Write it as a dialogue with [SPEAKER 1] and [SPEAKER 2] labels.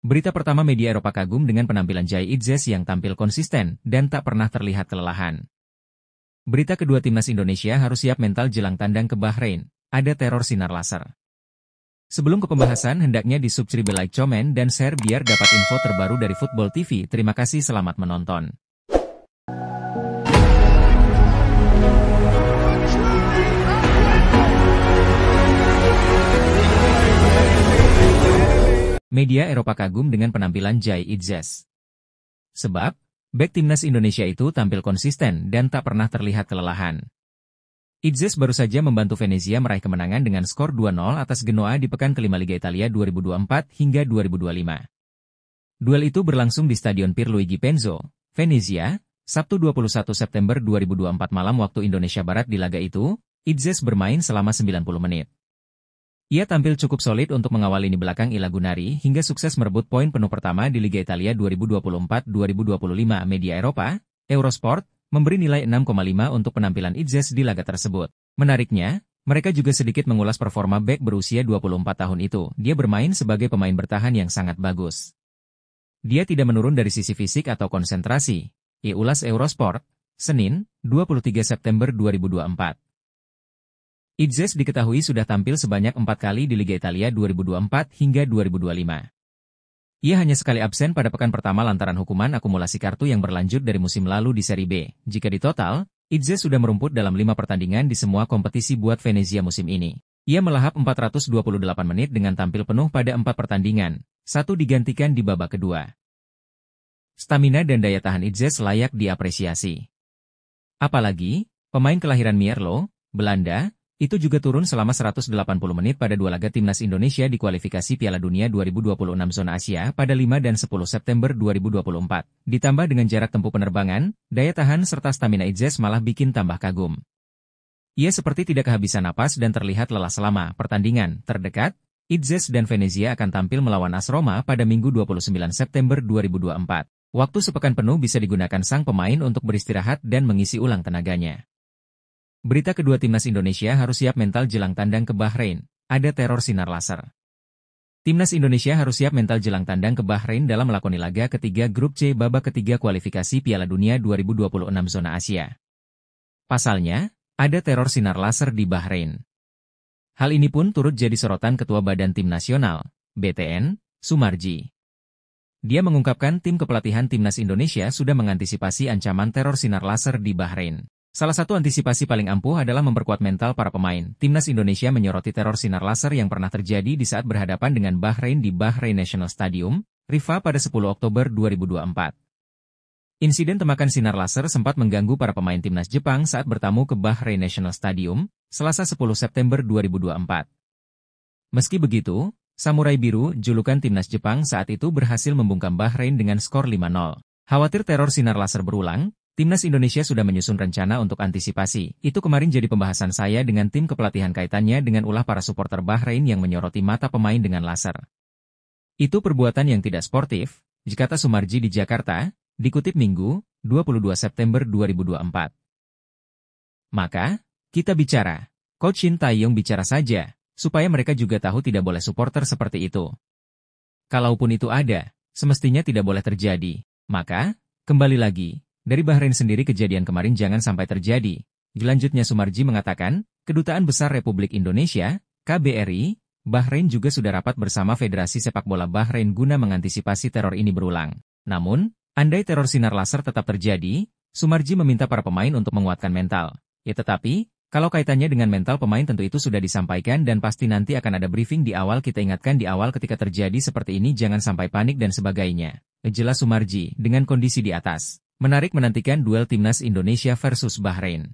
[SPEAKER 1] Berita pertama, media Eropa kagum dengan penampilan Jai Itzes yang tampil konsisten dan tak pernah terlihat kelelahan. Berita kedua, timnas Indonesia harus siap mental jelang tandang ke Bahrain. Ada teror sinar laser. Sebelum ke pembahasan, hendaknya di-subscribe, like, komen, dan share biar dapat info terbaru dari Football TV. Terima kasih, selamat menonton. Media Eropa kagum dengan penampilan Jai Itzes. Sebab, bek timnas Indonesia itu tampil konsisten dan tak pernah terlihat kelelahan. Itzes baru saja membantu Venezia meraih kemenangan dengan skor 2-0 atas Genoa di pekan kelima Liga Italia 2024 hingga 2025. Duel itu berlangsung di Stadion Pierluigi Penzo, Venezia, Sabtu 21 September 2024 malam waktu Indonesia Barat. Di laga itu, Itzes bermain selama 90 menit. Ia tampil cukup solid untuk mengawal lini belakang Ilagunari hingga sukses merebut poin penuh pertama di Liga Italia 2024-2025. Media Eropa, Eurosport, memberi nilai 6,5 untuk penampilan Itzes di laga tersebut. Menariknya, mereka juga sedikit mengulas performa bek berusia 24 tahun itu. Dia bermain sebagai pemain bertahan yang sangat bagus. Dia tidak menurun dari sisi fisik atau konsentrasi. Ulas Eurosport, Senin, 23 September 2024. Itzes diketahui sudah tampil sebanyak 4 kali di Liga Italia 2024 hingga 2025. Ia hanya sekali absen pada pekan pertama lantaran hukuman akumulasi kartu yang berlanjut dari musim lalu di Serie B. Jika ditotal, Itzes sudah merumput dalam 5 pertandingan di semua kompetisi buat Venezia musim ini. Ia melahap 428 menit dengan tampil penuh pada 4 pertandingan, 1 digantikan di babak kedua. Stamina dan daya tahan Itzes layak diapresiasi. Apalagi, pemain kelahiran Mierlo, Belanda, itu juga turun selama 180 menit pada 2 laga timnas Indonesia di kualifikasi Piala Dunia 2026 zona Asia pada 5 dan 10 September 2024. Ditambah dengan jarak tempuh penerbangan, daya tahan serta stamina Itzes malah bikin tambah kagum. Ia seperti tidak kehabisan napas dan terlihat lelah selama pertandingan terdekat. Itzes dan Venezia akan tampil melawan AS Roma pada Minggu 29 September 2024. Waktu sepekan penuh bisa digunakan sang pemain untuk beristirahat dan mengisi ulang tenaganya. Berita kedua, timnas Indonesia harus siap mental jelang tandang ke Bahrain. Ada teror sinar laser. Timnas Indonesia harus siap mental jelang tandang ke Bahrain dalam melakoni laga ketiga Grup C babak ketiga kualifikasi Piala Dunia 2026 zona Asia. Pasalnya, ada teror sinar laser di Bahrain. Hal ini pun turut jadi sorotan Ketua Badan Tim Nasional, BTN, Sumarji. Dia mengungkapkan tim kepelatihan timnas Indonesia sudah mengantisipasi ancaman teror sinar laser di Bahrain. Salah satu antisipasi paling ampuh adalah memperkuat mental para pemain. Timnas Indonesia menyoroti teror sinar laser yang pernah terjadi di saat berhadapan dengan Bahrain di Bahrain National Stadium, Rifa pada 10 Oktober 2024. Insiden tembakan sinar laser sempat mengganggu para pemain timnas Jepang saat bertamu ke Bahrain National Stadium, Selasa 10 September 2024. Meski begitu, Samurai Biru, julukan timnas Jepang saat itu berhasil membungkam Bahrain dengan skor 5-0. Khawatir teror sinar laser berulang, Timnas Indonesia sudah menyusun rencana untuk antisipasi. Itu kemarin jadi pembahasan saya dengan tim kepelatihan kaitannya dengan ulah para supporter Bahrain yang menyoroti mata pemain dengan laser. Itu perbuatan yang tidak sportif, kata Sumarji di Jakarta, dikutip Minggu, 22 September 2024. Maka, kita bicara. Coach Shin Tae-yong bicara saja, supaya mereka juga tahu tidak boleh supporter seperti itu. Kalaupun itu ada, semestinya tidak boleh terjadi. Maka, kembali lagi. Dari Bahrain sendiri kejadian kemarin jangan sampai terjadi. Selanjutnya Sumarji mengatakan, Kedutaan Besar Republik Indonesia, KBRI, Bahrain juga sudah rapat bersama Federasi Sepak Bola Bahrain guna mengantisipasi teror ini berulang. Namun, andai teror sinar laser tetap terjadi, Sumarji meminta para pemain untuk menguatkan mental. Ya tetapi, kalau kaitannya dengan mental pemain tentu itu sudah disampaikan dan pasti nanti akan ada briefing di awal. Kita ingatkan di awal ketika terjadi seperti ini jangan sampai panik dan sebagainya. Jelas Sumarji dengan kondisi di atas. Menarik menantikan duel timnas Indonesia versus Bahrain.